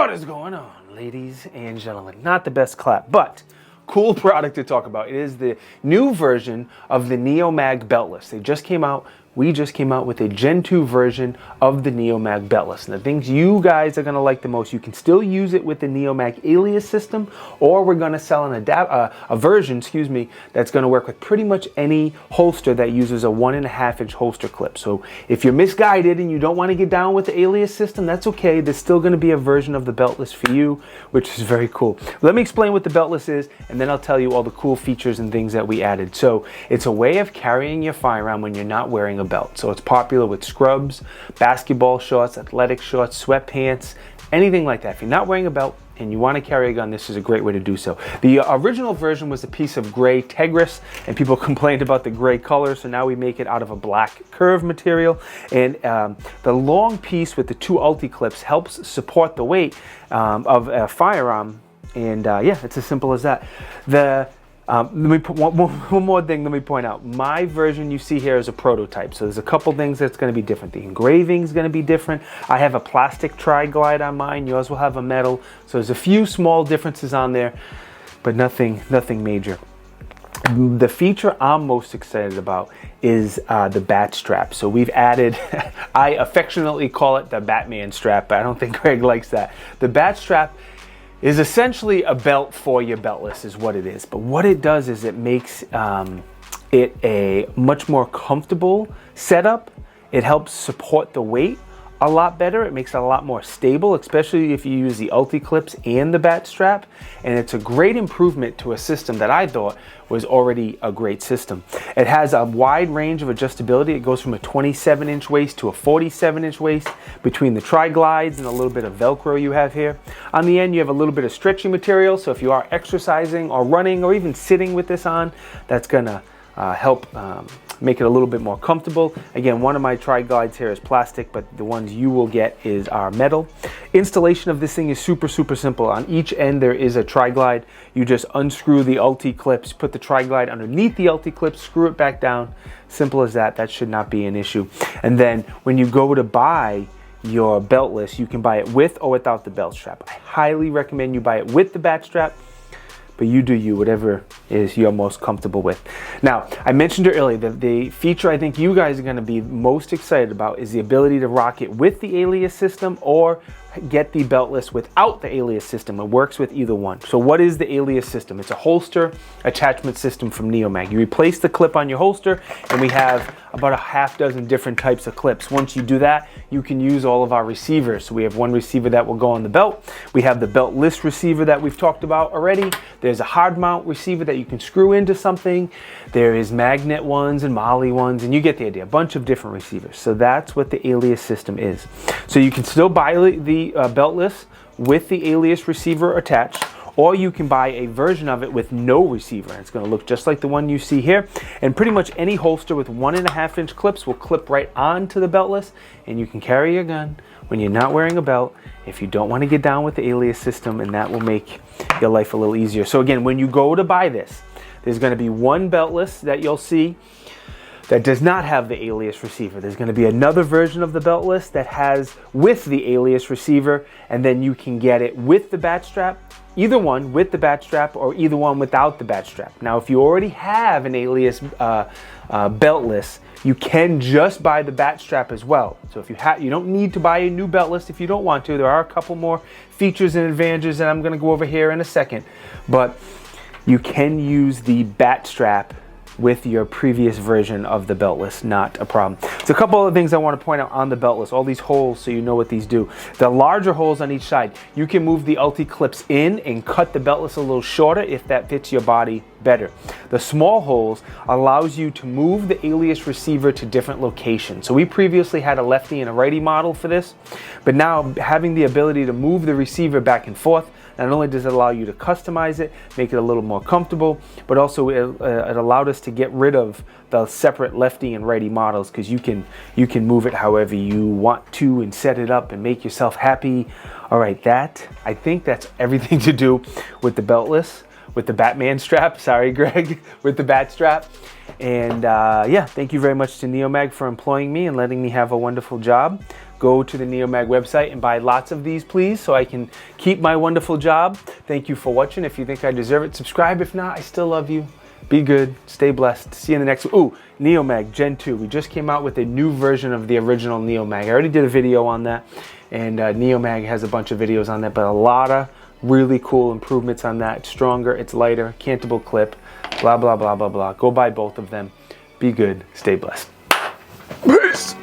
What is going on, ladies and gentlemen? Not the best clap, but cool product to talk about. It is the new version of the NeoMag Beltless. They just came out. We just came out with a Gen 2 version of the NeoMag Beltless. And the things you guys are going to like the most, you can still use it with the NeoMag Alias system, or we're going to sell a version, that's going to work with pretty much any holster that uses a 1.5-inch holster clip. So if you're misguided and you don't want to get down with the Alias system, that's okay. There's still going to be a version of the Beltless for you, which is very cool. Let me explain what the Beltless is, and then I'll tell you all the cool features and things that we added. So it's a way of carrying your firearm when you're not wearing a belt. So it's popular with scrubs, basketball shorts, athletic shorts, sweatpants, anything like that. If you're not wearing a belt and you want to carry a gun, this is a great way to do so. The original version was a piece of gray Tiberious, and people complained about the gray color, so now we make it out of a black curved material. And the long piece with the two UltiClips helps support the weight of a firearm. And yeah, it's as simple as that. Let me put one more thing. Let me point out, my version you see here is a prototype, so there's a couple things that's going to be different. The engraving is going to be different. I have a plastic tri-glide on mine. Yours will have a metal. So there's a few small differences on there, but nothing major. The feature I'm most excited about is the bat strap. So we've added, I affectionately call it the Batman strap, but I don't think Greg likes that. The bat strap is essentially a belt for your beltless is what it is. But what it does is it makes it a much more comfortable setup. It helps support the weight a lot better. It makes it a lot more stable, especially if you use the UltiClips and the bat strap. And it's a great improvement to a system that I thought was already a great system. It has a wide range of adjustability. It goes from a 27-inch waist to a 47-inch waist between the tri-glides and a little bit of Velcro you have here. On the end, you have a little bit of stretchy material. So if you are exercising or running or even sitting with this on, that's gonna help make it a little bit more comfortable. Again, one of my tri-glides here is plastic, but the ones you will get are metal. Installation of this thing is super simple. On each end there is a tri-glide. You just unscrew the UltiClips, put the tri-glide underneath the UltiClips, screw it back down. Simple as that. That should not be an issue. And then when you go to buy your beltless, you can buy it with or without the belt strap. I highly recommend you buy it with the bat strap, but you do you, whatever is you're most comfortable with. Now, I mentioned it earlier, the feature I think you guys are gonna be most excited about is the ability to rock it with the Alias system or get the beltless without the Alias system. It works with either one. So what is the Alias system? It's a holster attachment system from NeoMag. You replace the clip on your holster, and we have about a half dozen different types of clips. Once you do that, you can use all of our receivers. So we have one receiver that will go on the belt. We have the Beltless receiver that we've talked about already. There's a hard mount receiver that you can screw into something. There is magnet ones and Molly ones, and you get the idea. A bunch of different receivers. So that's what the Alias system is. So you can still buy the beltless with the Alias receiver attached, or you can buy a version of it with no receiver. It's going to look just like the one you see here, and pretty much any holster with 1.5-inch clips will clip right onto the beltless, and you can carry your gun when you're not wearing a belt if you don't want to get down with the Alias system, and that will make your life a little easier. So again, when you go to buy this, there's going to be one beltless that you'll see that does not have the Alias receiver. There's going to be another version of the beltless that has with the Alias receiver, and then you can get it with the bat strap, either one with the bat strap or either one without the bat strap. Now, if you already have an Alias beltless, you can just buy the bat strap as well. So if you don't need to buy a new beltless if you don't want to. There are a couple more features and advantages that I'm going to go over here in a second, but you can use the bat strap with your previous version of the beltless, not a problem. So a couple other things I want to point out on the beltless, all these holes so you know what these do. The larger holes on each side, you can move the UltiClips in and cut the beltless a little shorter if that fits your body better. The small holes allows you to move the Alias receiver to different locations. So we previously had a lefty and a righty model for this, but now having the ability to move the receiver back and forth, not only does it allow you to customize it, make it a little more comfortable, but also it allowed us to get rid of the separate lefty and righty models, because you can move it however you want to and set it up and make yourself happy. All right, I think that's everything to do with the beltless. with the Batman strap. Sorry, Greg, with the bat strap. And yeah, thank you very much to NeoMag for employing me and letting me have a wonderful job. Go to the NeoMag website and buy lots of these, please, so I can keep my wonderful job. Thank you for watching. If you think I deserve it, subscribe. If not, I still love you. Be good. Stay blessed. See you in the next one. Ooh, NeoMag Gen 2. We just came out with a new version of the original NeoMag. I already did a video on that, and NeoMag has a bunch of videos on that, but a lot of really cool improvements on that. It's stronger, it's lighter, cantable clip, blah, blah, blah, blah, blah. Go buy both of them. Be good. Stay blessed. Peace.